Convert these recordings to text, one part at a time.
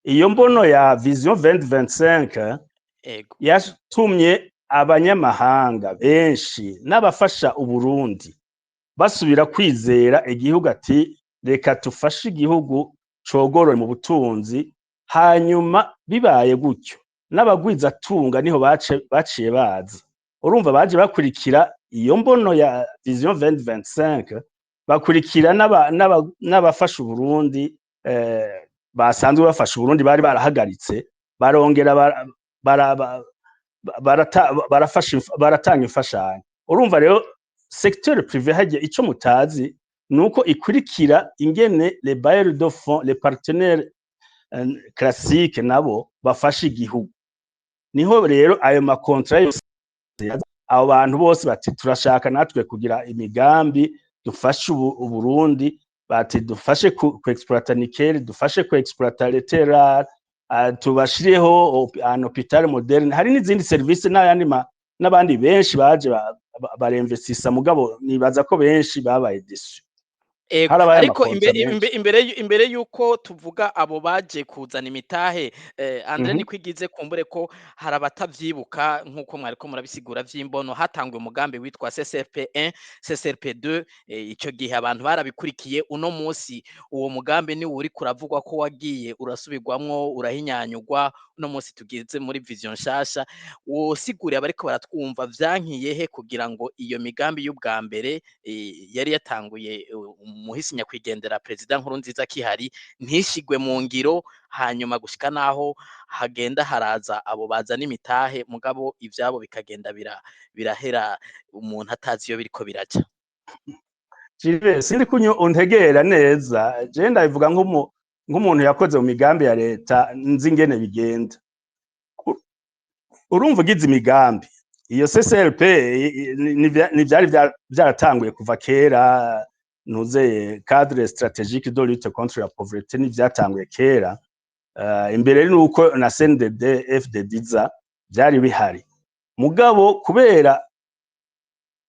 iyo mbono ya vision 2025 ego yatumye abanyamahanga benshi n'abafasha Uburundi basubira kwizera igihugu ati reka tufashe igihugu cogorore mu butunzi, hanyuma bibaye gutyo n'abagwiza tunga niho baciye baza. Urumva baje bakurikira iyo mbono ya vision 2025, bakurikira n'abafasha Uburundi basanzwe bafasha Uburundi bari barahagaritse, barongera baratanga imfashanyo. Urumva rero secteur privé haje ico mutazi nuko ikurikira ingene les bailleurs de fonds, les partenaires classiques nabo bafasha igihugu. Niho rero ayo makontra yose abo bantu bose bati turashaka natwe kugira imigambi dufashe Uburundi, bati dufashe ku exploiter nickel, dufashe ku exploiter les terres, tubashireho un hôpital moderne. Hari n'izindi service n'abandi benshi baje baremvestisa, mugabo nibaza ko benshi babaye déçus. Ariko imbere yuko tuvuga abo baje kuzana imitahe Andre niko igize kumbure ko hari abatavyibuka nkuko mwariko murabisigura vy'imbono, hatangwe umugambi witwa CCRP1 CCRP2, ico gihe abantu barabikurikiye. Uno musi uwo mugambi ni uri kuravugwa ko wagiye urasubirwamwo urahinyanyugwa. Uno musi tugize muri vision nshasha, wosiguriye abariko baratwumva vyankiyehe kugira ngo iyo migambi y'ubwa mbere yari yatanguye muhisi nyakwigendera President Nkurunziza kihari ntishigwe mu ngiro, hanyuma gushika naho hagenda haraza abo bazana imitahe, mugabo ivyabo bikagenda birahera umuntu atazi iyo biriko biraca. Jive sindi kunyo untegera neza, je ndabivuga nk'umuntu yakoze mu migambi ya leta nzi ingene bigenda. Urumva ugize imigambi iyo CCRP ni vyari vyaratanguye kuva kera, nuzeye cadre stratégique de lutte contre la pauvreté ni vyatanguye kera, imbere nuko na CNDD FDD byari bihari. Mugabo kubera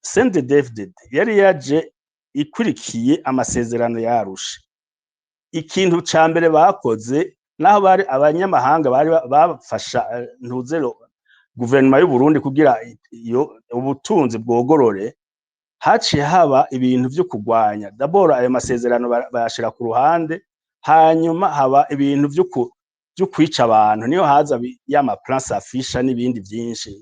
CNDD FDD yari yaje ikurikiye amasezerano yarusha, ikintu ca mbere bakoze naho bari abanyamahanga bari bafasha ntuzero guverinoma y'u Burundi kugira iyo ubutunzi bwogorore, haciye haba ibintu vyo kugwanya. D'abord ayo masezerano bayashira ku ruhande, hanyuma haba ibintu vyo kwica abantu, niyo haza y'ama plan safisha n'ibindi vyinshi.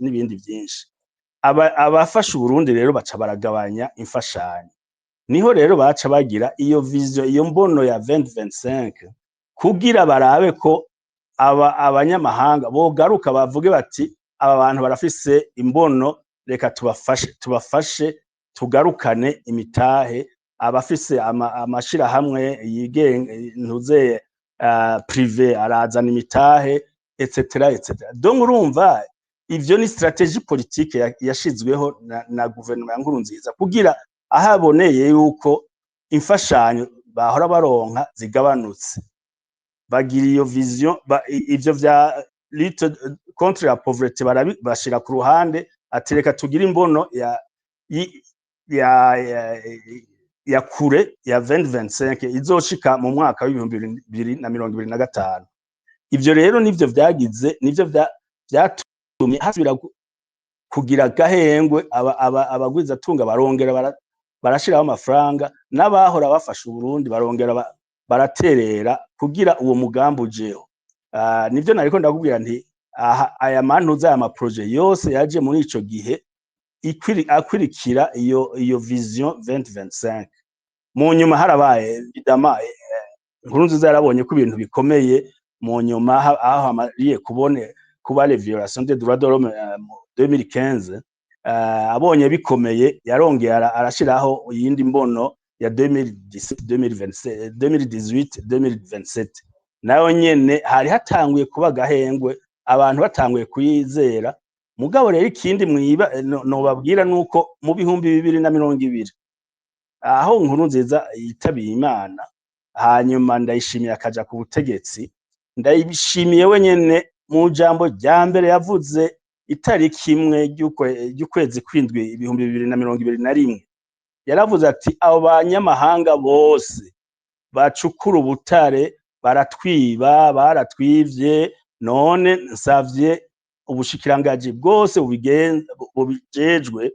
Abafasha Uburundi rero baca baragabanya imfashanyo. Niho rero baca bagira iyo vision, iyo mbono ya 2025 kugira barabe ko abanyamahanga bogaruka bavuge bati aba bantu barafise imbono, reka tubafashe tugarukane imitahe. Abafise amashirahamwe yigenga ntuzeye privé arazana imitahe etc. Donc urumva ivyo ni stratégie politique yashizweho na guverinoma ya Nkurunziza kugira ahaboneye yuko imfashanyo bahora baronka zigabanutse, bagira iyo vision. Ivyo vya lutte contre la pauvreté bashira ku ruhande, atereka tugira imbono ya kure ya 2025 izoshika mu mwaka w'2025. Ivyo rero nivyo vyatumye hasubira kugira gahengwe, abagwiza tunga barongera barashiraho amafaranga, n'abahora bafasha Uburundi barongera baraterera kugira uwo mugambi ujeho. Nivyo nariko ndakubwira nti aya mantuza aya maprojet yose yaje muri ico gihe akurikira iyo vision 2025. Mu nyuma harabaye évidemment Nkurunziza yarabonye ko ibintu bikomeye mu nyuma aho amariye kuba les violations des droits de l'homme mu 2015, abonye bikomeye yarongeye arashiraho iyindi mbono ya 2018-2027. Nayo nyene hari hatanguye kuba gahengwe, abantu batanguye kuyizera. Mugabo rero ikindi nobabwira nuko mu 2020 aho Nkurunziza yitabiye Imana, hanyuma ndayishimiye akaja ku butegetsi, ndayishimiye wenyene mu jambo rya mbere yavuze itariki imwe ry'ukwezi kw'indwi 2021, yaravuze ati abo banyamahanga bose bacukura ubutare baratwiba baratwivye none nsavye ubushikirangaji bwose bubijejwe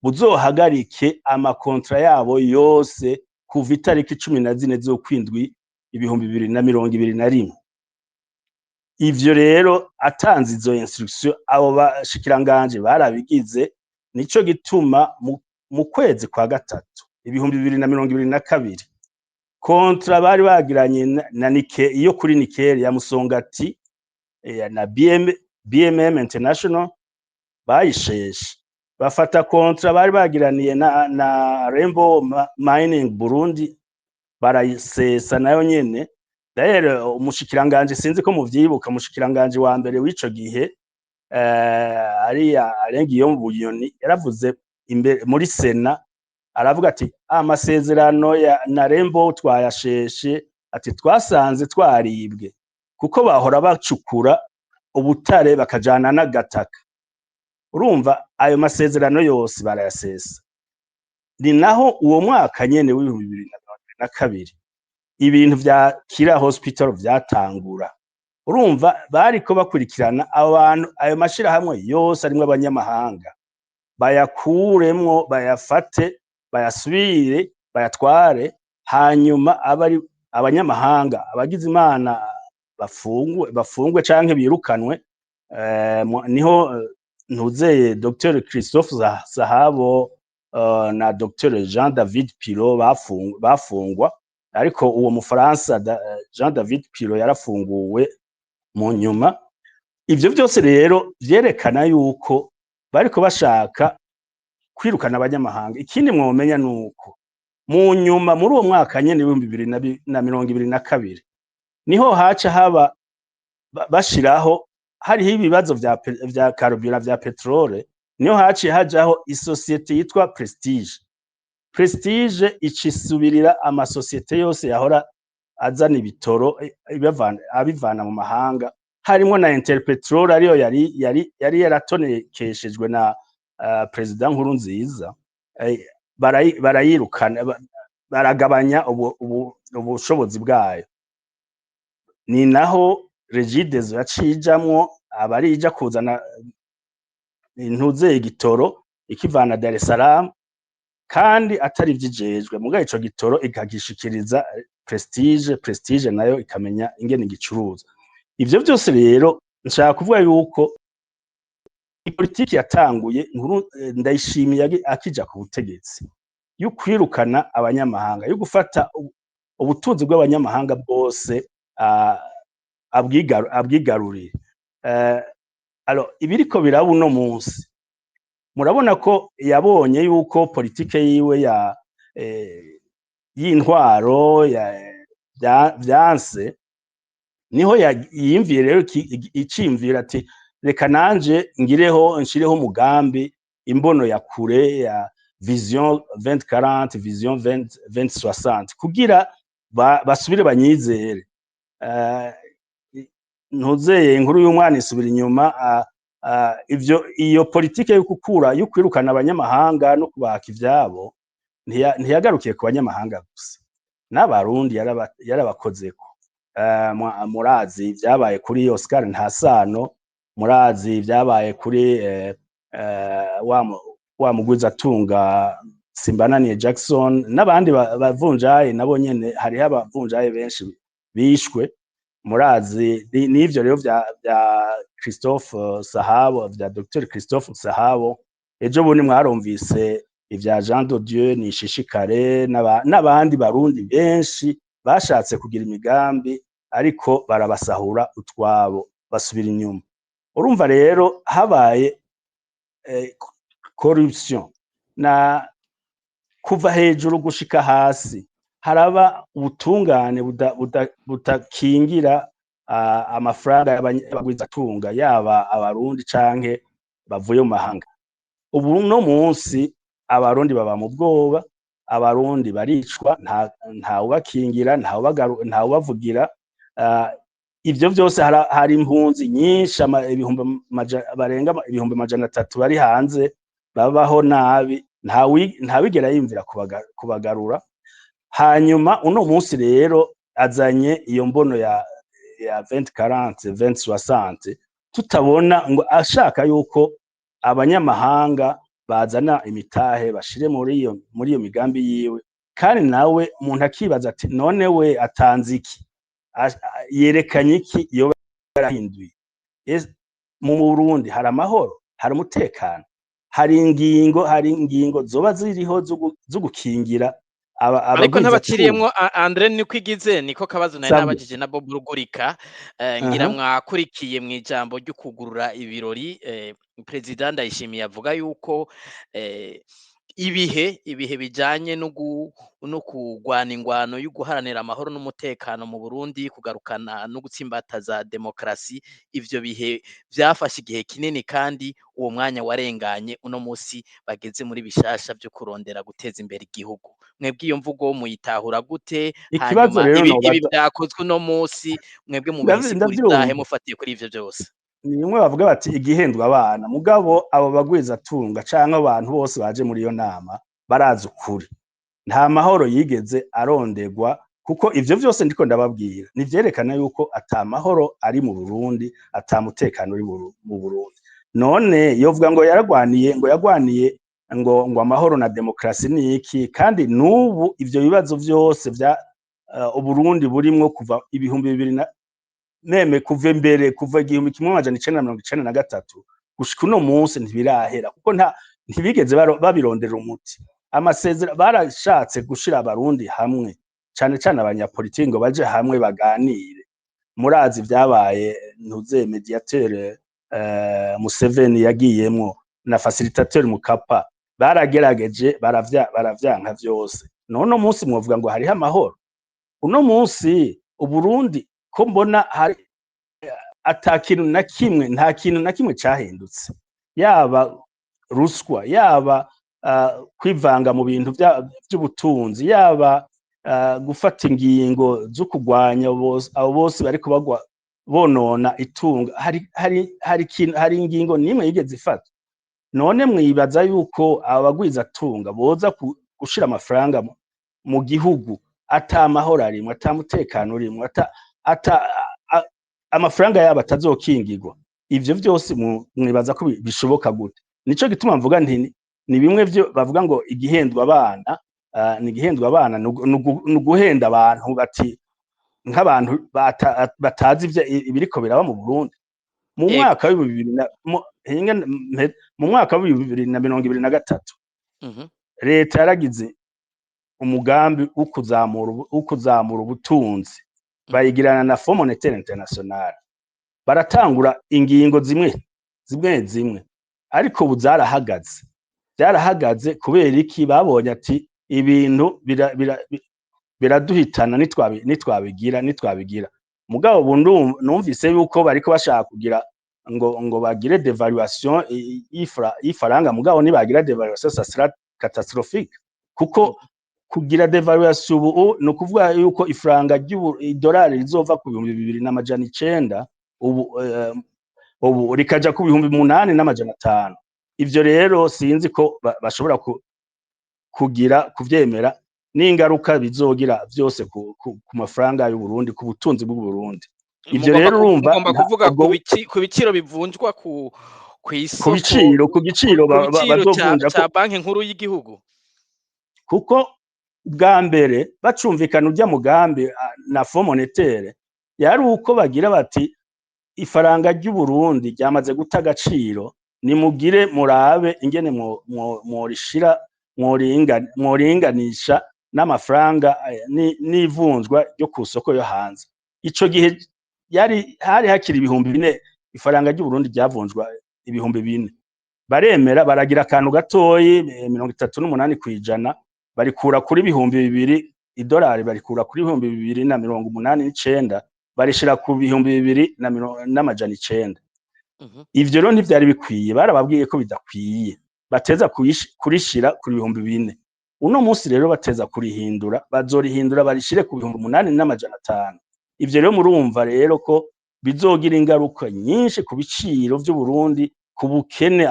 buzohagarike amakontra yabo yose kuva itariki 14 z'ukwindwi 2021. Ivyo rero atanze izo instruction abo bashikiranganje barabigize, nico gituma mu kwezi kwa gatatu 2022 kontra bari bagiranye na Nike iyo kuri Nikel ya Musongati na BMM International bayisheshe, bafata kontra bari bagiraniye na Rainbow Mining Burundi barayisesa nayo nyene. Rero umushikiranganje sinzi ko muvyibuka, umushikiranganje wa mbere w'ico gihe arengiye mu Bunyoni yaravuze imbere muri Sena, aravuga ati amasezerano na Rainbow twayasheshe, ati twasanze twaribwe kuko bahora bacukura ubutare bakajana n'agataka. Urumva ayo masezerano yose barayasesa. Ni naho uwo mwaka nyene w'2022 ibintu vya Kira Hospital vyatangura. Urumva bariko bakurikirana abantu ayo mashira hamwe yose arimwe abanyamahanga bayakuremwo, bayafate, bayasubire, bayatware, hanyuma abari abanyamahanga abagize Imana bafungwe canke birukanwe. Niho ntuzeye Dr Christophe Sahabo na Dr Jean David Piro bafungwa, ariko uwo mufaransa Jean David Piro yarafunguwe mu nyuma. Ivyo byose rero vyerekana yuko bariko bashaka kwirukana abanyamahanga. Ikindi mwomenya nuko mu nyuma muri uwo mwaka nyene 2022 niho haca haba bashiraho hariho ibibazo vya carburant vya petrole, niho haciye hajaho isosiyete yitwa Prestige icisubirira amasosiyete yose yahora azana ibitoro abivana mu mahanga, harimo na Interpetrol ariyo yari yaratonekeshejwe na President Nkurunziza. Barayirukana, baragabanya ubushobozi bwayo. Ni naho Regideso yacijamwo abarija kuzana intuze igitoro ikivana Dar es Salaam, kandi atari vyijejwe mugaye ico gitoro ikagishikiriza Prestige nayo ikamenya ingene igicuruza. Ivyo byose rero nshaka kuvuga yuko politiki yatanguye Ndayishimiye akija ku butegetsi yo kwirukana abanyamahanga, yo gufata ubutunzi bw'abanyamahanga bwose abwigarurire. Alors ibiriko biraba uno munsi murabona ko yabonye yuko politike yiwe y'intwaro vyanse, niho yiyimviye rero icimvira ati reka nanje nshireho umugambi imbono ya kure ya vision 2040 vision 2060 kugira basubire banyizere. Ntuzeye inkuru y'umwana isubira inyuma. Iyo politike yo kwirukana abanyamahanga no kubaka ivyabo ntiyagarukiye ku banyamahanga gusa, n'abarundi yarabakozeko. Murazi vyabaye kuri Oscar Ntasano, murazi vyabaye kuri wa mugwizatunga Simbananiye Jackson, n'abandi bavunjaye nabo nyene hariho abavunjaye benshi bishwe. Murazi n'ivyo rero vya Christophe Sahabo, vya Dr Christophe Sahabo. Ejo bundi mwarumvise ivya Jean de Dieu Nishishikare n'abandi barundi benshi bashatse kugira imigambi ariko barabasahura utwabo basubira inyuma. Urumva rero habaye corruption na kuva hejuru gushika hasi, haraba ubutungane butakingira amafaranga y'abagwizatunga yaba abarundi canke bavuye mu mahanga. Ubu no munsi abarundi baba mu bwoba, abarundi baricwa, nta ubakingira, nta ubavugira. Ivyo vyose hari impunzi nyinshi barenga 300,000 bari hanze babaho nabi, nta wigera yimvira kubagarura. hanyuma uno munsi rero azanye iyo mbono ya 2040 2060 tutabona ngo ashaka yuko abanyamahanga bazana imitahe bashire muri iyo migambi yiwe, kandi nawe umuntu akibaza ati none we atanze iki, yerekanye iki yoba yarahinduye. Mu Burundi hari amahoro, hari umutekano, hari ingingo zoba ziriho zo gukingira ariko ntabakiriyemwo Andre niko igize niko kabazo naye nabajije na Bob Rugurika ngira mwakurikiye mu ijambo ryo kugurura ibirori President Ndayishimiye avuga yuko ibihe bijanye no kugwana ingwano yo guharanira amahoro n'umutekano mu Burundi, kugarukana no gutsimbataza demokrasi, ivyo bihe vyafashe igihe kinini kandi uwo mwanya warenganye, uno musi bageze muri bishasha byo kurondera guteza imbere igihugu. Mwebwe iyo mvugo muyitahura gute? Ikibazo rero ibi byakozwe uno musi mwebwe mu bisigurizahe mufatiye kuri ivyo byose? Ni bimwe bavuga bati igihendwa abana, mugabo abo bagwiza tunga canke abantu bose baje muri iyo nama barazi ukuri, nta mahoro yigeze arondegwa, kuko ivyo vyose ndiko ndababwira nivyerekana yuko ata mahoro ari mu Burundi, ata mutekano uri mu Burundi. None yovuga ngo yagwaniye ngo amahoro na demokrasi ni iki, kandi n'ubu ivyo bibazo vyose vya Uburundi burimwo kuva ibihumbi bibiri kuva imbere, kuva 1993 gushika uno munsi ntibirahera, kuko ntibigeze babirondera umuti. Amasezerano barashatse gushira abarundi hamwe, cane cane abanyapolitiki ngo baje hamwe baganire. Murazi vyabaye ntuze mediateur Museveni yagiyemwo na facilitateur Mukapa, baragerageje baravyanka vyose. None munsi mwovuga ngo hariho amahoro? Uno munsi Uburundi ko mbona hari nta kintu na kimwe cahindutse, yaba ruswa, yaba kwivanga mu bintu by'ubutunzi, yaba gufata ingingo zo kugwanya abo bose bariko bagwa bonona itunga, hari ingingo nimwe yigeze ifata. None mwibaza yuko abagwiza tunga boza gushira amafaranga mu gihugu ata mahoro arimwe, ata mutekano urimwe, amafaranga yabo atazokingirwa? Ivyo vyose mwibaza ko bishoboka gute? Nico gituma mvuga nti ni bimwe vyo bavuga ngo igihendwa abana, ni igihendwa abana nuguhenda abantu bati nk'abantu batazi ibiriko biraba mu Burundi. Mu mwaka wa 2023 leta yaragize umugambi wo kuzamura ubutunzi, bayigirana na Fonds Monetaire International, baratangura ingingo zimwe, ariko ubu byarahagaze kubera iki? Babonye ati ibintu biraduhitana nitwabigira. Mugabo ubu numvise yuko bariko bashaka kugira ngo bagire devaluation y'ifaranga, mugabo nibagira devaluation ça sera catastrophique, kuko kugira devaluation ubu no kuvuga yuko ifaranga ry'idolari rizova ku 2900 ubu rikaja ku 8500. Ivyo rero sinzi ko bashobora kuvyemera, n'ingaruka bizogira vyose ku mafaranga y'u Burundi, ku butunzi bw'u Burundi. Ivyo rero urumva ngomba kuvuga ku biciro bivunjwa ku isoko, ku giciro bazovunja ca banki nkuru y'igihugu, kuko bwa mbere bacumvikana urya mugambi na Fonds Monetaire yari uko bagira bati ifaranga ry'u Burundi ryamaze guta agaciro, nimugire murabe ingene morishira moringanisha n'amafaranga n'ivunjwa ryo ku soko yo hanze. Ico gihe hari hakiri 4,000 ifaranga ry'u Burundi ryavunjwa 4,000. Baremera baragira akantu gatoyi 38% barikura kuri 2,000 idolari, barikura kuri 2,089 barishira ku 2,200. Ivyo rero ntivyari bikwiye, barababwiye ko bidakwiye, bateza kurishira ku 4,000. Uno munsi rero bateza kurihindura, bazorihindura barishire ku 8,500. Ivyo rero murumva rero ko bizogira ingaruka nyinshi ku biciro vy'u Burundi, ku bukene,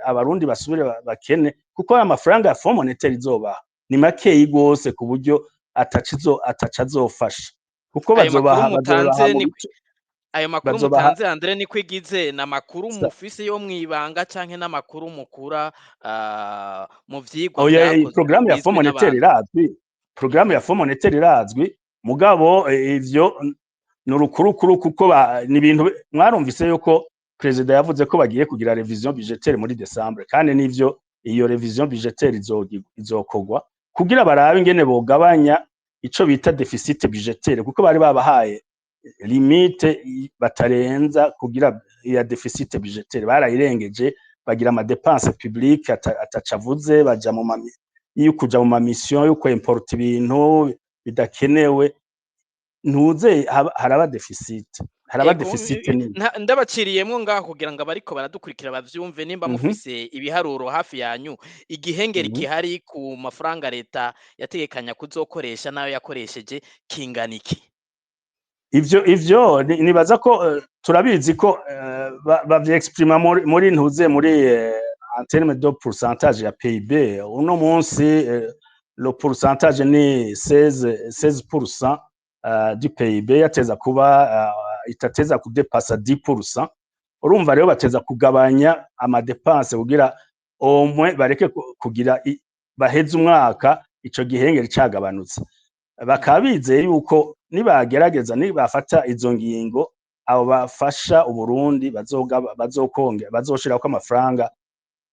abarundi basubire bakene, kuko aya mafaranga ya Fonds Monetaire izobaha ni makeyi gose, ku buryo ataca azofasha kuko bazobaha mu bice ayo makuru mutanze Andre ni kwigize na makuru mufise yo mwibanga canke na makuru mukura mu vyigwa vyakozwe programme ya Fonds monétaire irazwi programme ya Fonds monétaire irazwi mugabo ivyo n'urukurukuru kuko ni ibintu mwarumvise yuko president yavuze ko bagiye kugira revision budgetaire muri December kandi nivyo iyo revision budgetaire izokogwa kugira barabe ingene bogabanya ico bita deficit budgetaire kuko bari babahaye limite batarenza kugira ya deficit budgetaire barayirengeje bagira ama dépenses publiques atacavuze baja mu kuja mu mission yo ko import ibintu bidakenewe ntuze haraba deficit ndabaciriyemwo ngaho kugira ngo abariko baradukurikira bavyumve nimba mufise ibiharuro hafi yanyu igihengeri kihari ku mafaranga leta yategekanya kuzokoresha nayo yakoresheje kinganiki ivyo nibaza ko turabizi ko bavyeexprima muri ntuze muri en terme de pourcentage ya PIB uno munsi le pourcentage ni 16% du PIB yateza kuba itateza kudepasa 10%. Urumva rero bateza kugabanya ama dépenses kugira au moins bareke kugira baheze umwaka ico gihengeri cagabanutse. Bakabizeye yuko nibagerageza nibafata izo ngingo abo bafasha uburundi bazoshirako amafaranga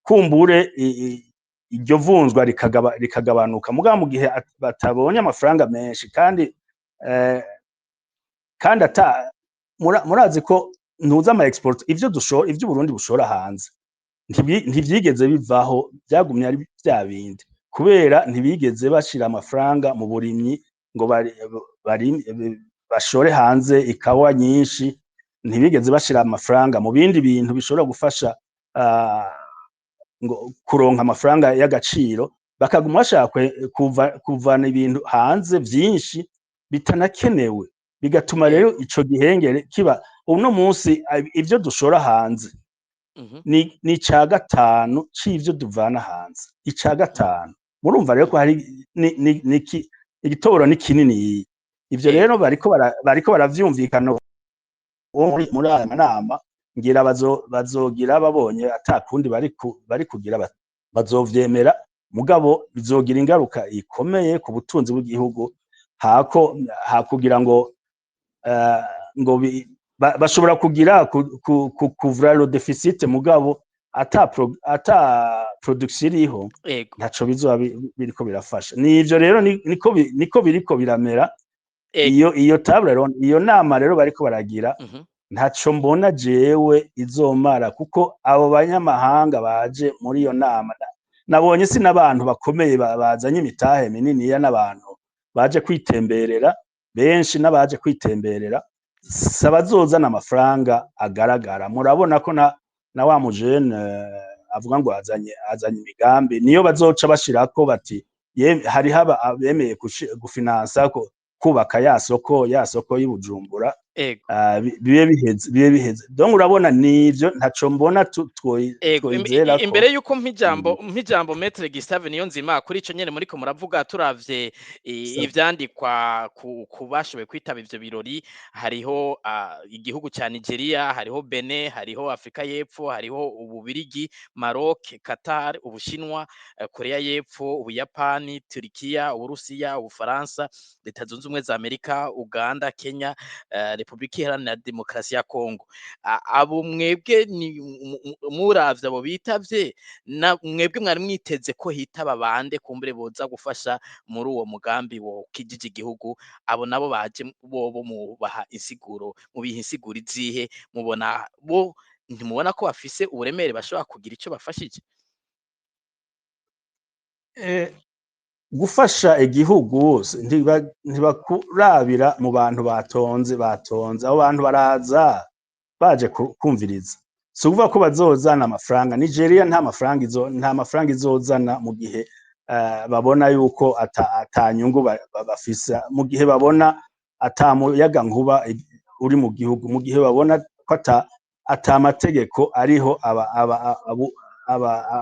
kumbure iryo vunzwa rikagabanuka mugabo mu gihe batabonye amafaranga menshi kandi murazi ko ntuza ama export ivyo Burundi bushora hanze ntivyigeze bivaho byagumye ari bya bindi kubera ntibigeze bashira amafaranga mu burimyi ngo bashore hanze ikawa nyinshi ntibigeze bashira amafaranga mu bindi bintu bishobora gufasha ngo kuronka amafaranga y'agaciro bakaguma bashaka kuvana ibintu hanze vyinshi bitanakenewe bigatuma rero ico gihengere kiba uno munsi ivyo dushora hanze ni ca gatanu c'ivyo duvana hanze ica gatanu murumva rero ko hari igitoro ni kinini ivyo rero bariko baravyumvikana muri aya manama ngira bazogira babonye atakundi bari kugira bazovyemera mugabo bizogira ingaruka ikomeye ku butunzi bw'igihugu hakugira ngo bashobora kugira kuvura le deficit mugabo ata production iriho ntaco bizoba biriko birafasha nivyo rero niko biriko biramera iyo table rero iyo nama rero bariko baragira ntaco mbona jewe izomara kuko abo banyamahanga baje muri iyo nama nabonye si n'abantu bakomeye bazanye imitahe minini ya n'abantu baje kwitemberera benshi n'abaje kwitemberera sabazozana amafaranga agaragara murabona ko na wa mujene avuga ngo azanye imigambi niyo bazoca bashirako bati hari haba abemeye gufinansa kubaka ya soko y'Ibujumbura bibe biheze donc urabona nivyo ntaco mbona twoizera imbere yuko mpijambo Maître Gustave Niyonzima kuri ico nyene muriko muravuga turavye ivyandikwa kubashoboye kwitaba ivyo birori hariho igihugu ca Nigeria hariho Benin hariho Afrika y'Epfo hariho Ububirigi Maroc Qatar Ubushinwa Korea y'Epfo Ubuyapani Turkiya Uburusiya Ubufaransa Leta Zunze Ubumwe za Amerika Uganda Kenya Republika Iharanira Demokarasi ya Kongo abo mwebwe muravye abo bitavye na mwebwe mwari mwiteze ko hitaba bande kumbere boza gufasha muri uwo mugambi wo kijiji igihugu abo nabo baje bobo mubaha insiguro mubiha insiguro izihe mubona bo ntimubona ko bafise uburemere bashobora kugira ico bafashije gufasha igihugu ntibakurabira mu bantu batonze abo bantu baraza baje kumviriza si ukuvuga ko bazozana amafaranga Nigeria nta mafaranga izozana mu gihe babona yuko atanyungu bafisa mu gihe babona atamuyaga nkuba uri mu gihugu mu gihe babona ko atamategeko ariho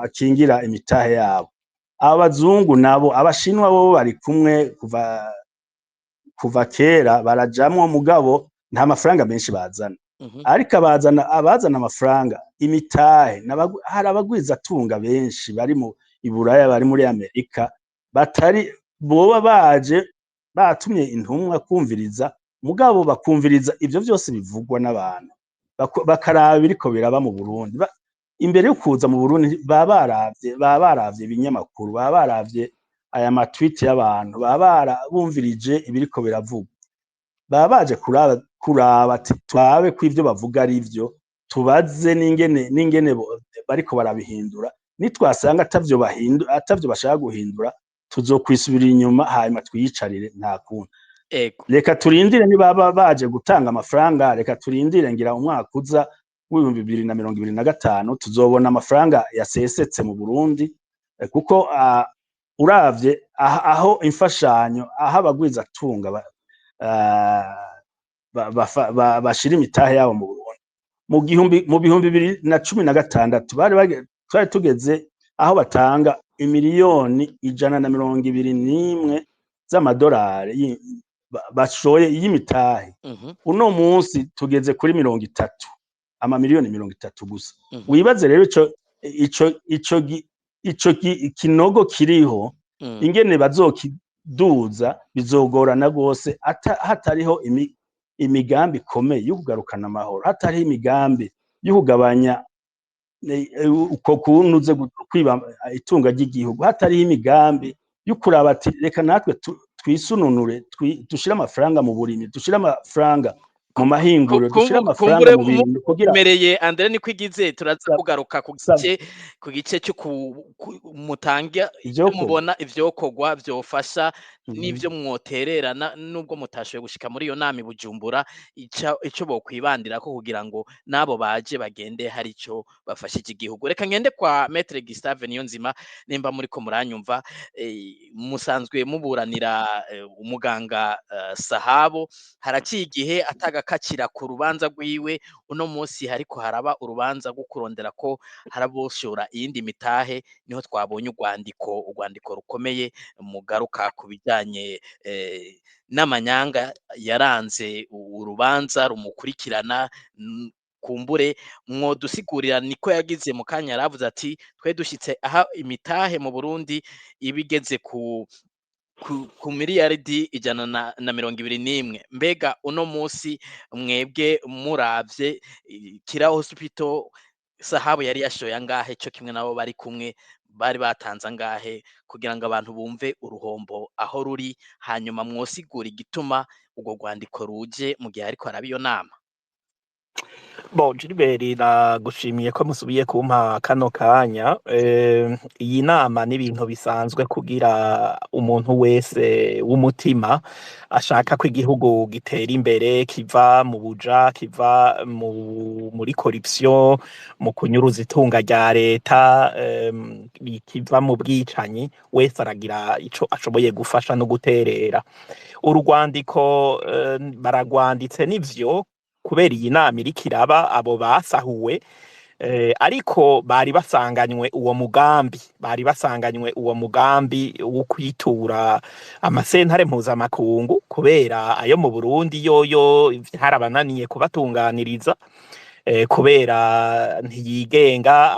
akingira imitahe yabo abazungu nabo abashinwa bo bari kumwe kuva kuva kera barajamwo mugabo nta mafaranga menshi bazana ariko abazana amafaranga imitahe hari abagwizatunga benshi bari mu Iburaya bari muri Amerika batari boba baje batumye intumwa kumviriza mugabo bakumviriza ivyo vyose bivugwa n'abantu bakaraba biriko biraba mu Burundi imbere yo kuza mu Burundi babaravye ibinyamakuru babaravye aya matweet y'abantu bumvirije ibiriko biravugwa baje kuraba ati twabe ko ivyo bavuga ari ivyo tubaze n'ingene bariko barabihindura nitwasanga atavyo bashaka guhindura tuzokwisubira inyuma hanyuma twiyicarire nta kuntu reka turindire niba baje gutanga amafaranga reka turindire ngira umwaka uza w'2025 tuzobona amafaranga yasesetse mu Burundi kuko uravye aho imfashanyo aho abagwizatunga bashira imitahe yabo mu Burundi mu bihumbi 2016 twari tugeze aho batanga imiliyoni 121 z'amadolari bashoye y'imitahe uno munsi tugeze kuri 30 amamiliyoni 30 gusa wibaze rero ico kinogo kiriho ingene bazokiduza bizogorana gose hatariho imigambi ikomeye yo kugarukana amahoro hatariho imigambi yo kugabanya uko kunuze kwiba itunga ry'igihugu hatariho imigambi yo kuraba ati reka natwe twisununure dushira amafaranga mu burimyi dushira amafaranga mu mahinguriro dushira amafaranga mu bintu kugira mereye Andre ni kwigize turaza kugaruka ku gice cyo mutanga mubona ivyokogwa vyofasha n'ivyo mwotererana nubwo mutashoye gushika muri iyo nama Bujumbura ico bokwibandira ko kugira ngo nabo baje bagende hari ico bafashije igihugu reka ngende kwa Maître Gustave Niyonzima nimba muri ko muranyumva musanzwe muburanira umuganga Sahabo haraciye igihe atagakakira ku rubanza rwiwe uno munsi hariko haraba urubanza rwo kurondera ko haraboshora iyindi mitahe niho twabonye urwandiko rukomeye mugaruka ku bijanye n'amanyanga yaranze urubanza rumukurikirana kumbure mwodusigurira niko yagize mu kanya yaravuze ati twe dushitse aha imitahe mu Burundi ibigeze ku miliyaridi 121 mbega uno munsi mwebwe muravye Kira Hospital Sahabo yari yashoye angahe cyo kimwe nabo bari kumwe bari batanze angahe kugira ngo abantu bumve uruhombo aho ruri hanyuma mwosigura igituma ubwo rwandiko ruje mu gihe ariko arabiyo nama Bon, Gilbert nagushimiye ko musubiye kumpa kano kanya iyi nama n'ibintu bisanzwe kugira umuntu wese w'umutima ashaka ko igihugu gitera imbere kiva mu buja kiva muri corruption mu kunyuruza itunga rya leta kiva mu bwicanyi wese aragira ico ashoboye gufasha no guterera urwandiko baragwanditse n'ivyo kubera iyi nama iriko iraba abo basahuwe ariko bari basanganywe uwo mugambi wo kwitura amasentare mpuzamakungu kubera ayo mu Burundi yoyo harabananiye kubatunganiriza kubera ntiyigenga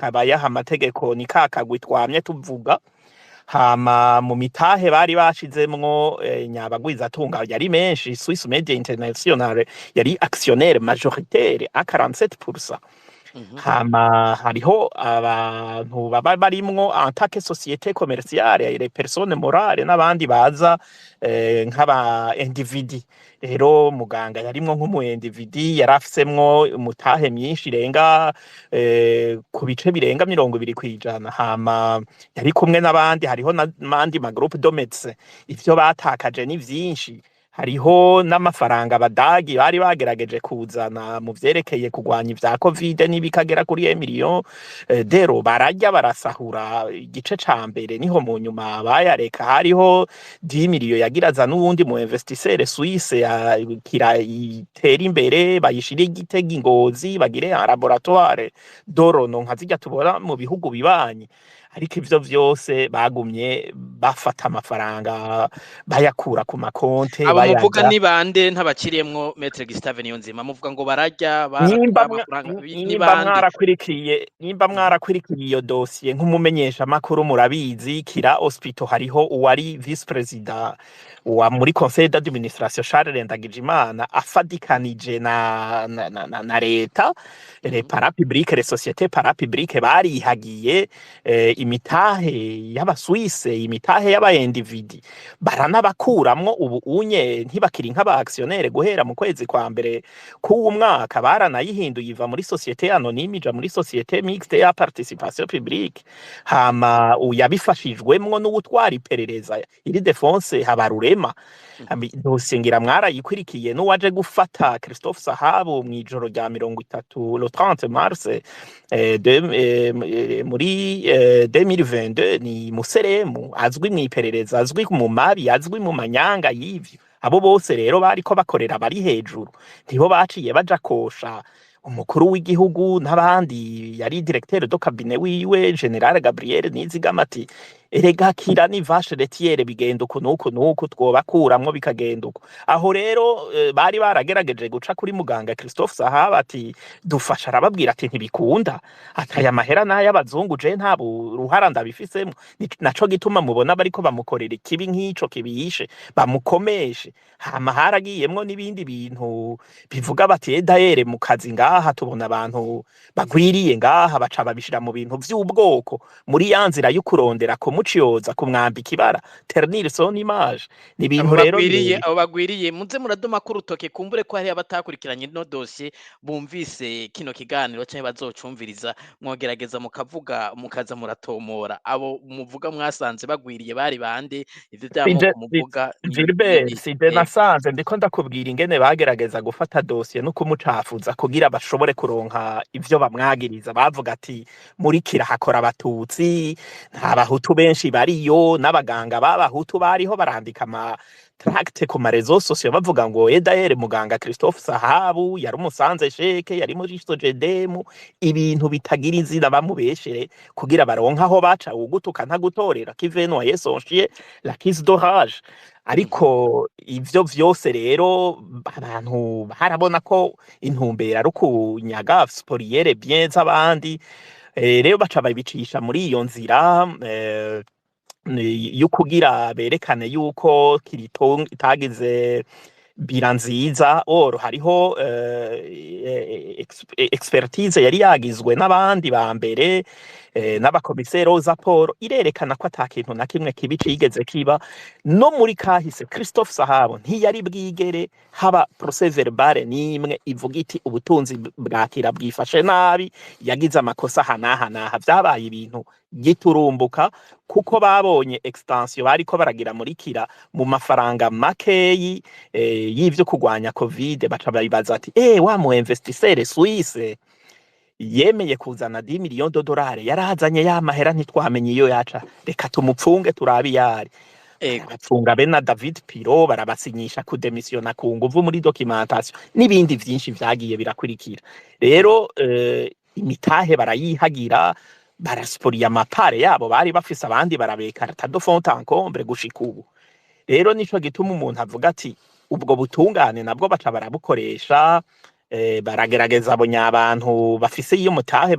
abayaha amategeko ni kakagwi twamye tuvuga hama mu mitahe bari bashizemwo nyabagwizatunga yari menshi Swiss Media International yari actionnaire majoritaire à 47%. Hama hariho abantu baba barimwo en tant que société commerciale les personnes morales n'abandi baza nk'aba individu rero muganga yarimwo nk'umu individu yarafisemwo umutahe myinshi irenga ku bice birenga 20% hama yari kumwe n'abandi hariho n'andi ma groupe de médecins ivyo batakaje ni vyinshi hariho n'amafaranga abadagi bari bagerageje kuzana mu vyerekeye kugwanya ivya covid n'ibikagera kuri 1 million dero barajya barasahura igice ca mbere niho mu nyuma bayareka hariho 10 million yagiraza n'uwundi mu investisseur suisse ya kira itera imbere bayishira igitega Ingozi bagire laboratoire dorono nkazijya tubora mu bihugu bibanyi ariko ivyo vyose bagumye bafata amafaranga bayakura ku makonte abo muvuga bayaja ni bande ntabakiriyemwo Maître Gustave Niyonzima muvuga ngo bararya nimba baratwara amafaranga ni nimba bande mwarakwirikiye iyo dosiye nk'umumenyesha makuru murabizi kira hospital hariho uwari vice president wa muri conseil d'administration Charles Ndagijimana afadikanije na leta les parapubliques les sociétés parapubliques barihagiye imitahe y'abaswisse imitahe y'abaindividi baranabakuramwo ubu unye ntibakiri nk'aba actionnaire guhera mu kwezi kwa mbere k'uwu mwaka baranayihinduye iva muri société anonyme ija muri société mixte ya participation publique hama uyabifashijwemwo n'ubutwara iperereza iri Defonse Habarurema dosiye ngira mwarayikwirikiye n'uwaje gufata Christophe Sahabu mw'ijoro rya 30 le 30 mars muri 2022 ni Museremu azwi mw'iperereza azwi mu mabi azwi mu manyanga y'ivyo abo bose rero bariko bakorera bari hejuru ntibo baciye baja kosha umukuru w'igihugu n'abandi yari directeur do cabinet wiwe General Gabriel Nizigama ati erega kira ni vache laitière bigenda uko nuko twobakuramwo bikagenda uko aho rero bari baragerageje guca kuri muganga Christophe Sahaba ati dufasha arababwira ati ntibikunda ataya mahera n'ay'abazungu je nta ruhara ndabifisemo naco gituma mubona bariko bamukorera ikibi nk'ico kibiyishe bamukomeshe hama haragiyemwo n'ibindi bintu bivuga bati daere mu kazi ngaha tubona abantu bagwiriye ngaha baca babishira mu bintu vy'ubwoko muri yanzira y'ukurondera ko muciyoza kumwambika ibara ternir son image ni ibintu rero abo bagwiriye muze muraduma ko urutoke kumbure ko hari abatakurikiranye no dossier bumvise kino kiganiro cyangwa bazocumviriza mwogerageza mukavuga mukaza muratomora abo muvuga mwasanze bagwiriye bari bande ivyo byamoko muvuga Gilbert side nasanze ndiko ndakubwira ingene bagerageza gufata dossier no kumucafuza kugira bashobore kuronka ivyo bamwagiriza bavuga ati muri kira hakora abatutsi nta bahutu benshi bariyo n'abaganga b'abahutu bariho barandika ama tract ku marezo sociaux bavuga ngo edaere muganga Christophe Sahabu yari umusanze sheke yari muri Stojedemu ibintu bitagira izina bamubeshere kugira baronka aho baca ugutuka ntagutorera kiveno yesonchier la crise d'orage ariko ivyo vyose rero abantu harabona ko intumbera ari kunyaga spoliere bien z'abandi rero baca babicisha muri iyo nzira yo kugira berekane yuko Kiriton itagize bira nziza oro hariho expertise yari yagizwe n'abandi ba mbere n'abakomisero za Paul irerekana ko atakintu na kimwe kibi cigeze kiba no muri kahise Christophe Sahabo ntiyari bwigere haba procès verbal nimwe ivuga iti ubutunzi bwakira bwifashe nabi yagize amakosa hanaha vyabaye ibintu giturumbuka kuko babonye extension bariko baragira muri kira mu mafaranga makeyi y'ivyo kugwanya covid baca babibaza ati wa mu investisseur Suisse yemeye kuzana 10 millions de dollars yarazanye ya mahera ntitwamenye iyo yaca reka tumupfunge turabi yari bapfunga bena David Piro barabasinyisha ku demisiona ku nguvu muri documentation n'ibindi vyinshi vyagiye birakurikira rero imitahe barayihagira barasporiya amapare yabo bari bafise abandi barabeka de fond en comble gushika ubu rero nico gituma umuntu avuga ati ubwo butungane nabwo baca barabukoresha baragerageza abonya abantu bafise iyo mutahe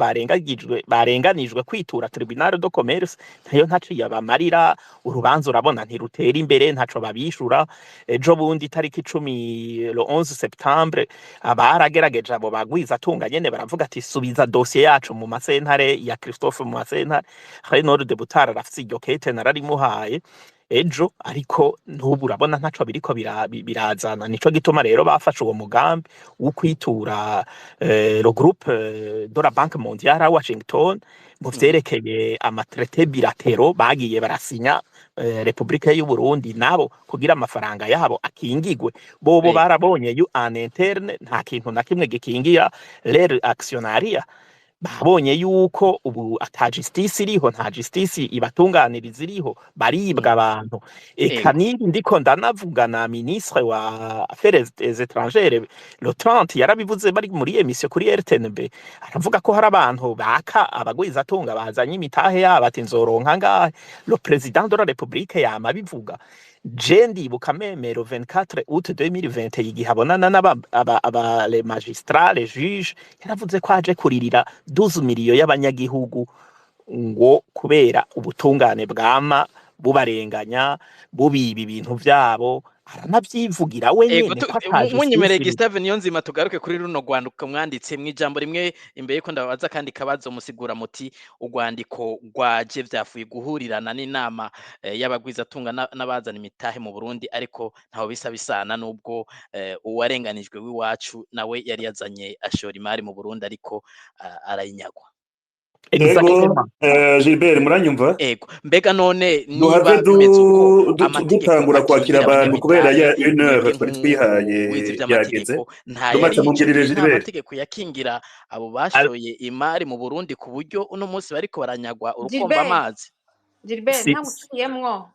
barenganijwe kwitura tribunal de commerce ntayo ntaciye abamarira urubanza urabona ntirutera imbere ntaco babishura ejo bundi tariki 10 le 11 septembre abaragerageje abo bagwiza atunga nyene baravuga ati subiza dossier yacu mu masentare ya Christophe mu masentare Renord de Butara rafise iryo kete nararimuhaye ejo ariko ntubu urabona ntaco biriko birazana nico gituma rero bafashe uwo mugambi wo kwitura le groupe de la Banque Mondiale à Washington mu vyerekeye amatraité bilatéraux bagiye barasinya Republika y'u Burundi nabo kugira amafaranga yabo akingigwe bobo barabonye yu an interne nta kintu na kimwe gikingira leur actionnaria babonye yuko ubu ata justice iriho, nta justice ibatunganiriza iriho, baribwa abantu. Eka nindi ndiko ndanavuga na ministre wa affaires étrangères le 30 yarabivuze bari muri emission kuri RTNB, aravuga ko hari abantu baka abagwizatunga bazanye imitahe yabo ati nzoronka ngahe. Le président de la république yama bivuga. Je ndibuka memero 24 août 2020 igihe abonana n'aba les magistrats les juges, yaravuze ko aje kuririra 12 miliyo y'abanyagihugu ngo kubera ubutungane bwama bubarenganya bubiba ibintu vyabo. Aranavyivugira wenyene ko ataje munyemereye Gustave Niyonzima tugaruke kuri runo rwandiko mwanditse mwijambo rimwe imbere ko ndababaza kandi kabazo musigura muti urwandiko rwaje vyafuye guhurirana n'inama y'abagwizatunga n'abazana imitahe mu Burundi, ariko ntaho bisa bisana nubwo uwarenganijwe w'iwacu nawe yari yazanye ashora imari mu Burundi ariko arayinyagwa. Ego Gilbert muranyumva? Ego mbega none niba bimeze uko dutangura kwakira abantu kubera ya 1 heure twari twihaye yageze nta mategeko yakingira abo bashoye imari mu Burundi ku buryo uno munsi bariko baranyagwa urukomba amazi. Gilbert ntaguciyemwo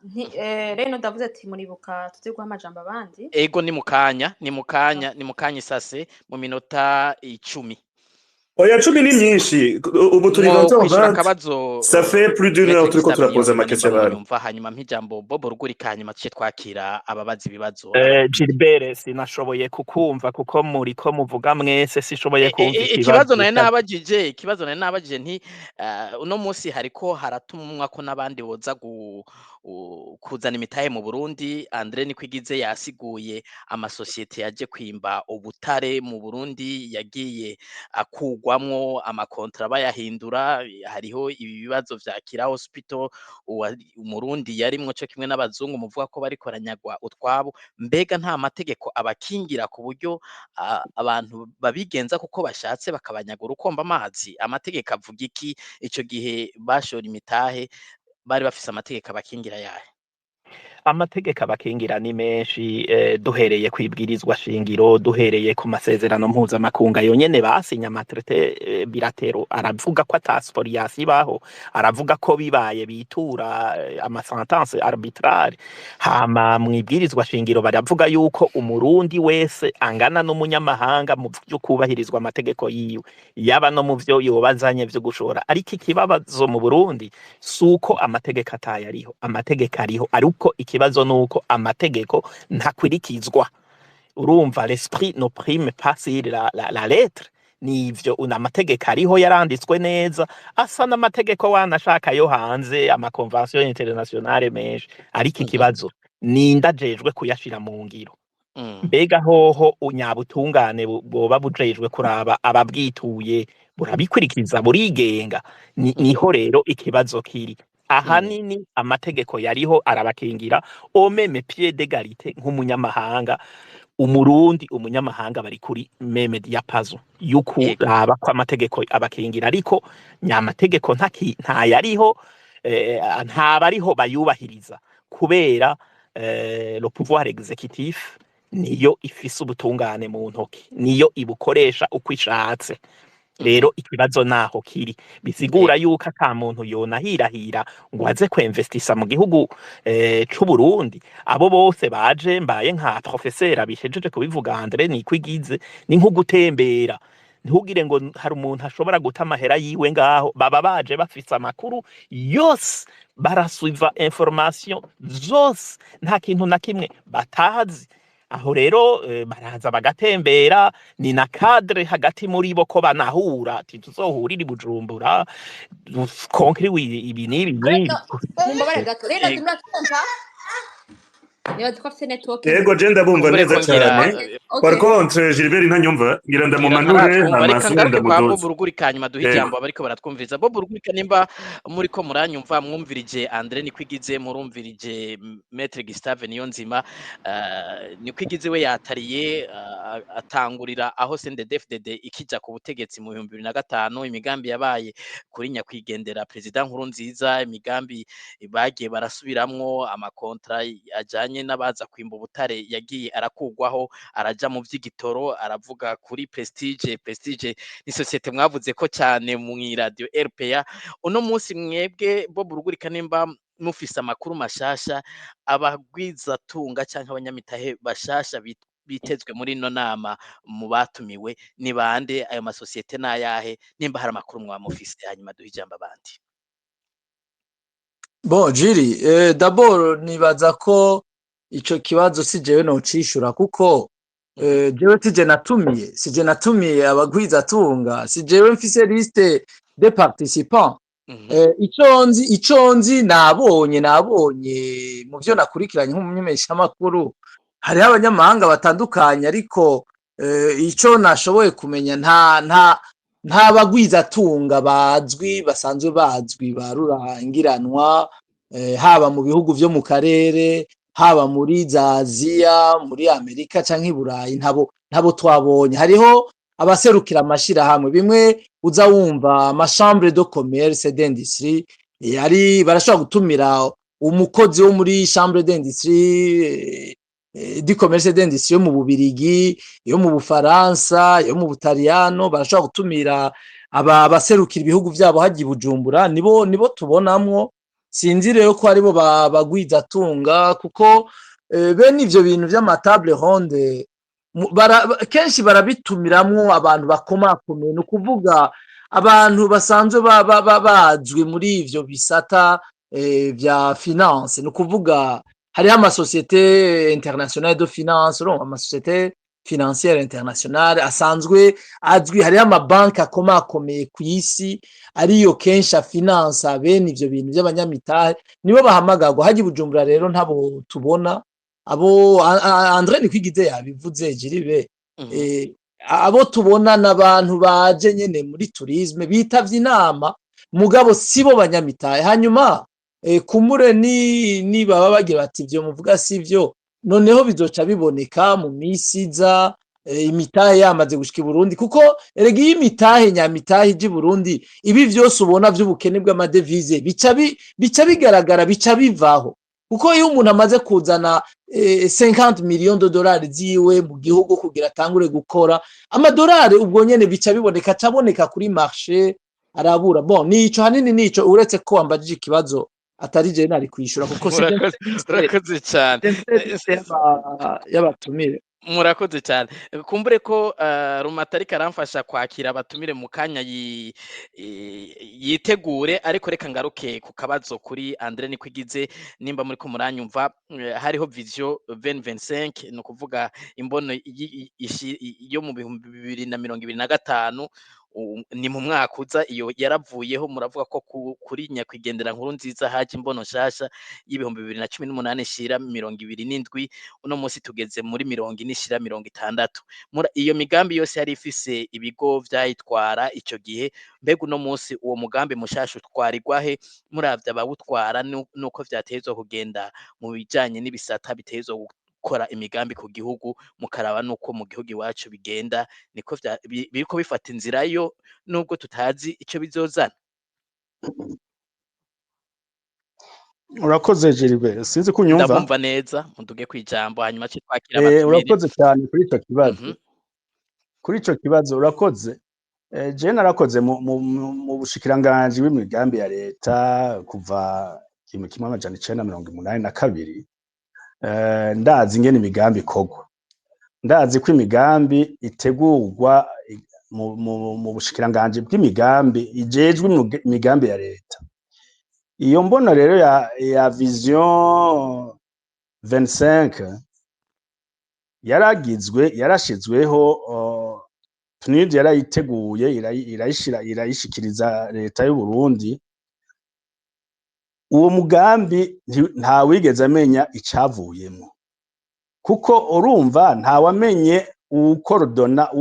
reno ndavuze ati muribuka tuzigwa amajambo abandi. Ego ni mukanya isase mu minota 10. Oya 10 ni myinshi ubu turi ça fait plus d'une heure turiko turapoza amakeche abantu. Yumva hanyuma mpijambo Bobo Rugurika hanyuma tuce twakira ababazi bibazo. Gilbert sinashoboye kukumva kuko muri ko muvuga mwese sishoboye kumva ikibazo naye nabajije nti uno munsi hariko haratumwa ko nabandi boza kuzana imitahe mu Burundi. Andre Nikwigize yasiguye amasosiyete yaje kwimba ubutare mu Burundi yagiye akugwamwo amakontra bayahindura. Hariho ibibazo vya Kira Hospital umurundi yarimwo cyo kimwe n'abazungu muvuga ko bari koranyagwa utwabo. Mbega nta mategeko abakingira ku buryo abantu babigenza kuko bashatse bakabanyaga urukomba amazi? Amategeko avuga iki ico gihe bashora imitahe? Bari bafise amategeko abakingira yahe? Amategeko abakingira ni menshi, duhereye kwibwirizwa shingiro, duhereye ku masezerano mpuzamakungu yonyene basinya amatrete bilatero, aravuga ko ataspoliasi ibaho, aravuga ko bibaye bitura amasentence arbitrare. Hama mwibwirizwa shingiro baravuga yuko umurundi wese angana n'umunyamahanga mu byo kubahirizwa amategeko yiwe, yaba no mu byo yobazanye byo gushora. Ariko ikibabazo mu Burundi suko amategeko atayariho, amategeko ariho ariko ikibazo nuko amategeko ntakwirikizwa. Urumva l'esprit no prime pas sur la lettre. Nivyo amategeko ariho yaranditswe neza asa n'amategeko wanashaka yo hanze ama convention internationale menshi, ariko ikibazo nindajejwe kuyashira mu ngiro. Mbega hoho unyabutungane boba bujejwe kuraba ababwituye burabikurikiza burigenga? Niho rero ikibazo kiri. Ahanini amategeko yariho arabakingira au même pied d'égalité nk'umunyamahanga. Umurundi umunyamahanga bari kuri meme diapason yuko raba kwa amategeko abakingira, ariko nyamategeko nta yariho nta bariho bayubahiriza kubera le pouvoir exécutif niyo ifise ubutungane mu ntoki, niyo ibukoresha uko ishatse. Rero ikibazo naho kiri, bisigura yuko ata muntu yonahirahira ngo aze kwinvestisa mu gihugu c'u Burundi. Abo bose baje mbaye nka professeur abishejeje kubivuga Andre Nikwigize, ni nko gutembera. Ntugire ngo hari umuntu ashobora guta amahera yiwe ngaho, baba baje bafise amakuru yose, barasuiva information zose, nta kintu na kimwe batazi. Aho rero baraza bagatembera, ni na cadre hagati muri bo ko banahura ati tuzohurira i Bujumbura konkri ibi n'ibi. Mumbabare gato rero tunatumva niba twafite network. Yego je ndabumva neza cyane. Par contre Gilbert ntanyumva ngira ndamumanure namasinda ndamudoza. Bobo Rugurika hanyuma duhe ijambo abariko baratwumviriza. Bobo Rugurika nimba muri ko muranyumva mwumvirije Andre Nikwigize, murumvirije Maître Gustave Niyonzima. Nikwigize we yatariye atangurira aho CNDD-FDD ikija ku butegetsi mu 2005 imigambi yabaye kuri nyakwigendera president Nkurunziza imigambi bagiye barasubiramwo amakontra ajanye n'abaza kwimba ubutare yagiye arakugwaho araja mu vy'igitoro aravuga kuri Prestige ni societe mwavuze ko cyane mu radio RPA uno munsi mwebwe bo burugurika nimba mufise amakuru mashasha abagwiza tunga canke abanyamitahe bashasha bitezwe muri no nama mu batumiwe ni bande ayo masosiyete nayahe nimba hari amakuru mwamufise hanyuma duhijamba abandi Bon Jiri d'abord nibaza ko ico kibazo si jewe no cishura kuko jewe sije natumiye abagwiza tunga si jewe mfise liste de participants ico nzi nabonye mu byo nakurikiranye nk'umunyemesha makuru hari abanyamahanga batandukanye ariko ico nashoboye kumenya nta bagwiza tunga basanzwe bazwi barurangiranwa haba mu bihugu vyo mu karere haba muri Aziya muri Amerika canke Burayi ntabo twabonye hariho abaserukira amashira hamwe bimwe uza wumva ama chambre de commerce d'industrie yari barashobora gutumira umukozi wo muri chambre d'industrie du commerce d'industrie yo mu Bubirigi yo mu Bufaransa yo mu Butaliyano barashobora gutumira abaserukira ibihugu vyabo hagiye Bujumbura nibo tubonamwo sinzi rero ko aribo bagwiza tunga kuko bene ivyo bintu vy'amatable ronde kenshi barabitumiramwo abantu bakomakomeye no kuvuga abantu basanzwe bazwi muri ivyo bisata vya finance no kuvuga hari ama société internationale de finance ama société financière internationale asanzwe azwi hari ama banki akomakomeye ku isi ariyo kenshi finance bene ivyo bintu by'abanyamitahe nibo bahamagagwa haji Bujumbura rero ntabo tubona abo André Nikwigize yabivuze Jiribe abo tubona n'abantu baje nyene muri tourisme bitavye inama mugabo sibo banyamitahe hanyuma kumure ni baba bagira bati ivyo muvuga sivyo noneho bizoca biboneka mu misiza imitahe yamaze gushika i Burundi kuko erega imitahe nyamitahe ije Burundi ibi vyose ubona vy'ubukene bw'amadevize bica bigaragara bica bivaho kuko iyo umuntu amaze kuzana 50 millions de dollars ziwe mu gihugu kugira atangure gukora amadolari ubwo nyene bica biboneka caboneka kuri marché arabura bon nico hanini nico uretse ko wambajije ikibazo atari je nari kwishura kuko murakoze cyane y'abatumire murakoze cyane kumbure ko Rumatari karamfasha kwakira abatumire mu kanya yitegure ariko reka ngaruke ku kabazo kuri André Nikwigize nimba muri ko muranyumva hariho vision 2025 no kuvuga imbono yo mu 2025 ni mu mwaka uza iyo yaravuyeho muravuga ko kuri nyakwigendera Nkurunziza haje imbono nshasha y'ibihumbi 2018 shira 27 uno munsi tugeze muri 40 shira 60 iyo migambi yose yari ifise ibigo vyayitwara ico gihe mbega uno munsi uwo mugambi mushasha utwarirwahe muravye abawutwara nuko vyatezwe kugenda mu bijanye n'ibisata bitezwe gukora imigambi ku gihugu mukaraba nuko mu gihugu iwacu bigenda niko biriko bifata inzira yo nubwo tutazi ico bizozana urakoze Gilbert sinzi kunyumva ndabumva neza muduge kwijambo hanyuma twakira abatumire urakoze cyane kuri ico kibazo kuri ico kibazo urakoze je narakoze mu bushikiranganje bw'imigambi ya leta kuva 1982 ndazi ingene imigambi ikorwa ndazi ko imigambi itegurwa mu bushikiranganje bw'imigambi ijejwe imigambi ya leta iyo mbona rero ya vision 25 yarashizweho PNUD yarayiteguye irayishikiriza leta y'u Burundi uwo mugambi nta wigeze amenya icavuyemo kuko urumva nta wamenye ukorodona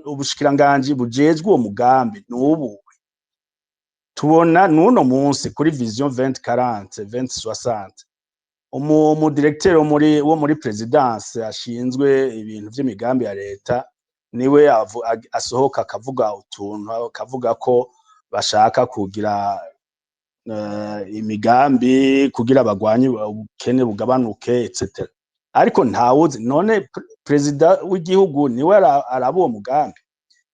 ubushikiranganje bujejwe uwo mugambi n'ubu tubona nuno munsi kuri vision 2040 2060 umudirecteur wo muri presidence ashinzwe ibintu vy'imigambi ya leta niwe asohoka akavuga utuntu akavuga ko bashaka kugira imigambi kugira bagwanye ubukene bugabanuke etc. Ariko ntawuzi none president w'igihugu niwe araba uwo mugambi.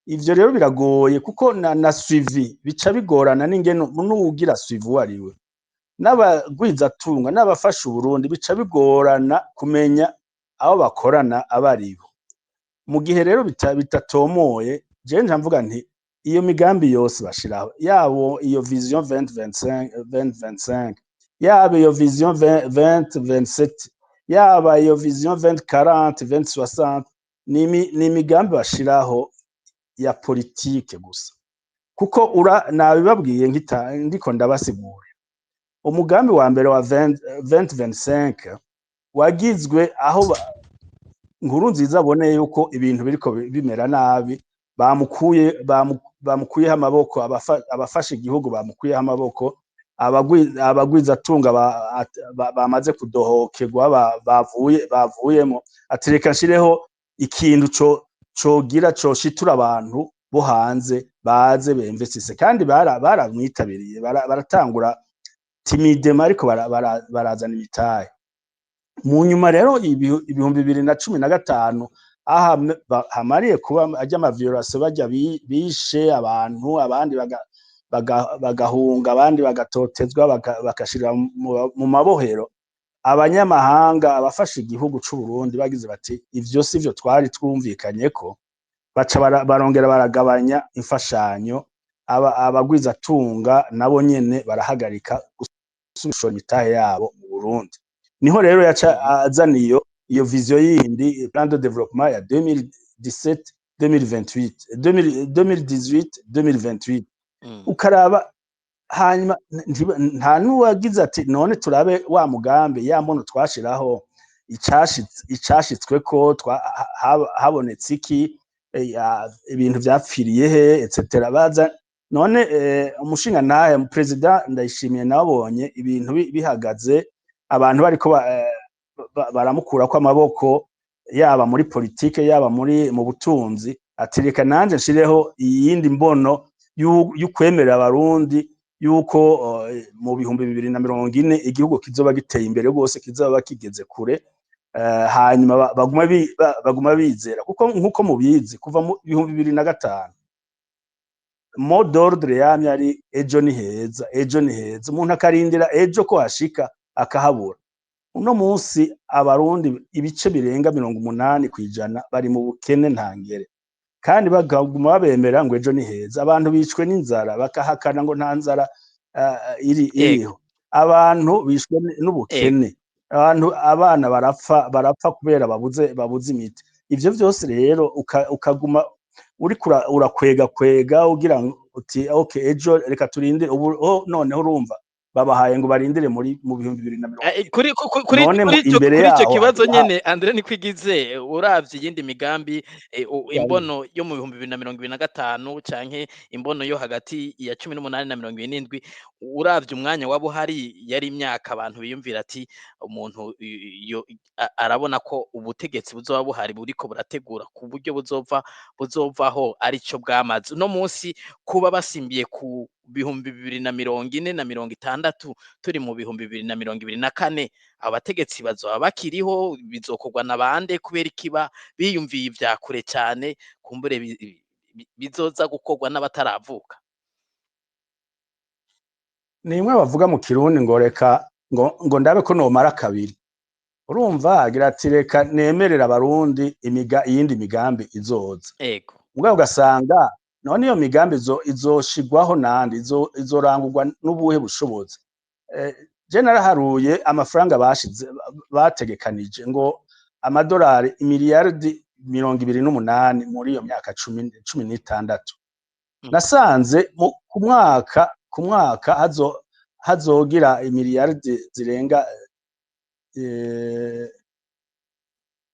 Ivyo rero biragoye kuko na suivi bica bigorana n'ingene n'uwugira suivi wariwe n'abagwizatunga n'abafasha Uburundi bica bigorana kumenya abo bakorana abaribo. Mu gihe rero bitatomoye je ntamvuga nti iyo migambi yose bashiraho yabo iyo vision 2025 yaba iyo vision 2027 yaba iyo vision 2040 2060 ni migambi bashiraho ya politike gusa kuko nabibabwiye ndiko ndabasigura umugambi wa mbere wa 2025 wagizwe aho Nkurunziza aboneye yuko ibintu biriko bimera nabi bamukuyeho amaboko abafasha igihugu bamukuyeho amaboko abagwizatunga bamaze kudohokerwa bavuyemo atereka nshireho ikintu cogira coshitura abantu bo hanze baze bemvesise kandi baramwitabiriye baratangura timidema ariko barazana ibitaye. Mu nyuma rero ibihumbi 2015 hamariye kuba ajya amaviolation bajya bishe abantu abandi bagahunga abandi bagatotezwa bakashira mu mabohero. Abanyamahanga abafasha igihugu c'u Burundi bagize bati ivyo sivyo twari twumvikanye ko baca barongera baragabanya imfashanyo abagwiza tunga nabo nyene barahagarika gusubishora imitahe yabo mu Burundi. Niho rero yaca azana iyo vision yindi plan de développement ya 2017 2028 ukaraba hanyuma nta nuwagize ati none turabe wa mugambi ya mbono twashiraho icashitswe ko habonetse iki ibintu vyapfiriye he etc. baza none umushinga nahe president ndayishimiye nabonye ibintu bihagaze abantu bariko baramukura ko amaboko yaba muri politike yaba mu butunzi atireka nanje nshireho iyindi mbono y'ukwemerera abarundi yuko mu bihumbi 2040 igihugu kizoba giteye imbere rwose kizoba kigeze kure. Hanyuma baguma bizera kuko nkuko mubizi kuva mu bihumbi 2005 mot d'ordre yamye ari ejo ni heza umuntu akarindira ejo ko hashika akahabura. Uno munsi abarundi ibice birenga 80% bari mu bukene ntangere kandi bagaguma babemera ngo ejo ni heza. Abantu bicwe n'inzara bakahakana ngo nta nzara iriho, abantu bishwe n'ubukene, abana barapfa kubera babuze imiti. Ivyo vyose rero ukaguma uri urakwega ugira uti okay ejo reka turinde ubu noneho urumva babahaye ngo barindire mu bihumbi 2020. Kuri icyo kibazo nyene Andre Nikwigize uravye yindi migambi imbono yo mu bihumbi 2025 canke imbono yo hagati ya 18 na 27 uravye umwanya wabo hari yari imyaka abantu biyumvira ati umuntu arabona ko ubutegetsi buzoba buhari buriko burategura ku buryo buzovaho arico bwamaze. No munsi kuba basimbiye ku bihumbi 2040 na 60 turi mu bihumbi 2024 abategetsi bazoba bakiriho bizokorwa nabande kubera ikiba biyumviye ivya kure cyane kumbure bizoza gukorwa n'abataravuka. Nimwe bavuga mu Kirundi ngo reka ngo ndabe ko nomara kabiri. Urumva agira ati reka nemerera abarundi iyindi migambi izoza. Ego. Ubwo ugasanga none iyo migambi izoshigwaho nandi izorangurwa n'ubuhe bushobozi. Je naraharuye amafaranga bategekanije ngo amadolari imiliyardi 28 muri iyo myaka 16. Nasanze ku mwaka hazogira imiliyardi zirenga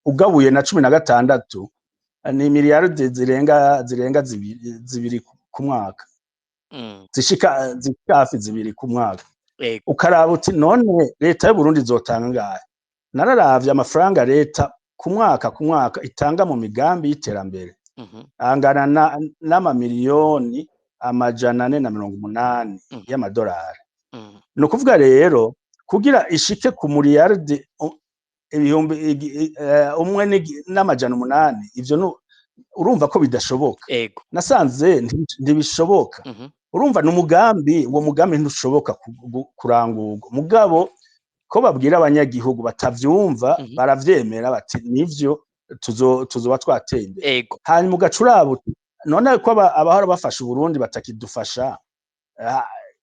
ugabuye na 16 ni miliyardi zirenga zibiri ku mwaka. Zishika hafi zibiri ku mwaka. ukaraba uti none leta y'u Burundi izotanga ngahe nararavye amafaranga leta ku mwaka itanga mu migambi y'iterambere angana n'amamiliyoni 480 y'amadolari no kuvuga rero kugira ishike ku miliyardi ibihumbi 1.8 ivyo urumva ko bidashoboka nasanze ntibishoboka urumva n'umugambi uwo mugambi ntushoboka kurangurwa mugabo ko babwira abanyagihugu batavyumva baravyemera bati nivyo tuzoba twateye imbere hanyuma ugacuraba none ko abahora bafasha Burundi batakidufasha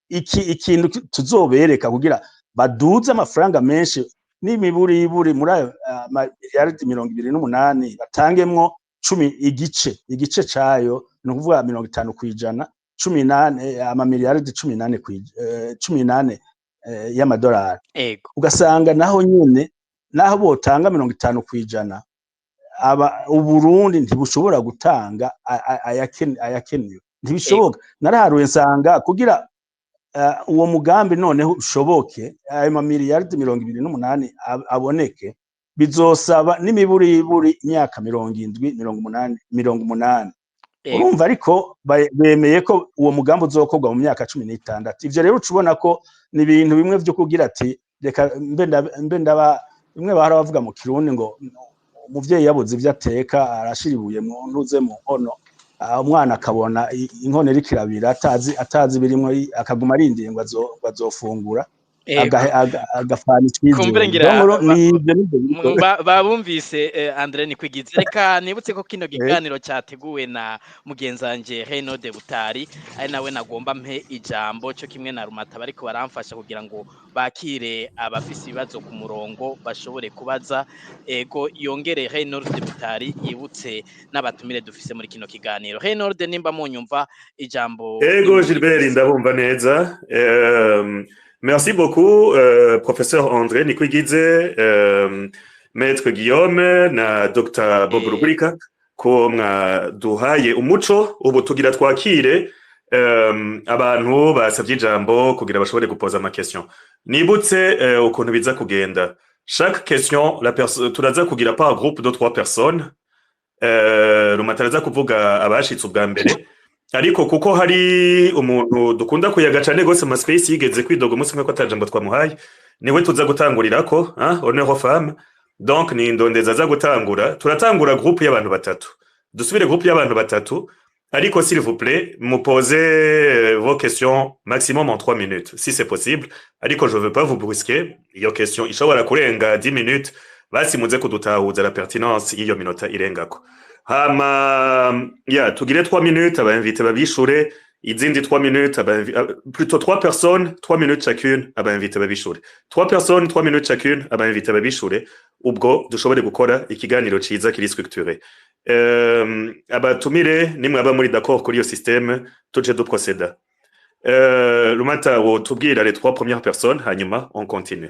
ikintu tuzobereka kugira baduze amafaranga menshi n'imiburiburi muri ayo miliyardi 28 batangemwo 10 igice cayo no kuvuga 50% 18 amamiliyardi 18 y'amadolari ugasanga naho nyene naho botanga 50% Uburundi ntibushobora gutanga ayakenewe ntibishoboka naraharuye nsanga kugira uwo mugambi noneho ushoboke ayo mamiliyardi 28 aboneke bizosaba n'imiburiburi imyaka 70-80 urumva ariko bemeye ko uwo mugambi uzokorwa mu myaka 16 ivyo rero ucubona ko ni ibintu bimwe vyo kugira ati reka mbe ndaba bimwe bahora bavuga mu Kirundi ngo umuvyeyi yabuze ivyo ateka arashiribuye mu ntuze mu nkono umwana akabona inkono iri kirabira atazi birimo akaguma arindiye ngo azofungura agafana babumvise Andre Nikwigize reka nibutse ko kino kiganiro cyateguwe na mugenzanje Reno de Butari ari nawe nagomba mpe ijambo cyo kimwe na Rumata bariko baramfasha kugira ngo bakire abafisi ibibazo ku murongo bashobore kubaza ego yongere Reno de Butari yibutse n'abatumire dufise muri kino kiganiro Reno de nimba munyumva ijambo ego Gilbert ndabumva neza Merci beaucoup, professeur André Nikwigize, maître Guillaume na Dr. Bob Rugurika ko mwaduhaye umuco ubu tugira twakire abantu basavye ijambo kugira bashobore gupoza ama question. Nibutse ukuntu biza kugenda. Chaque question turaza kugira par groupe de 3 personnes. Rumataraza kuvuga abashitse ubwa mbere. Ariko kuko hari umuntu dukunda kuyaga cyane gose ma space yigeze kwidoga umunsi mwe ko atajambo twamuhaye niwe tuza gutangurirako honneur aux femmes donc ni ndondeza za gutangura turatangura groupe y'abantu batatu dusubire groupe y'abantu batatu ariko s'il vous plaît me posez vos questions maximum en 3 minutes si c'est possible ariko je veux pas vous brusquer iyo question ishobora kurenga 10 minutes basi muze kudutahuza la pertinence iyo minota irengako hama tugire 3 minutes aba-invité babishure izindi 3 minutes plutôt 3 personnes 3 minutes chacune aba-invité babishure 3 personnes 3 minutes chacune aba-invité babishure ubwo dushobore gukora ikiganiro ciza kiri structuré abatumire nimwe aba muri d'accord kuri iyo système tuje du procéder Rumata wo tubwira les 3 premières personnes hanyuma on continue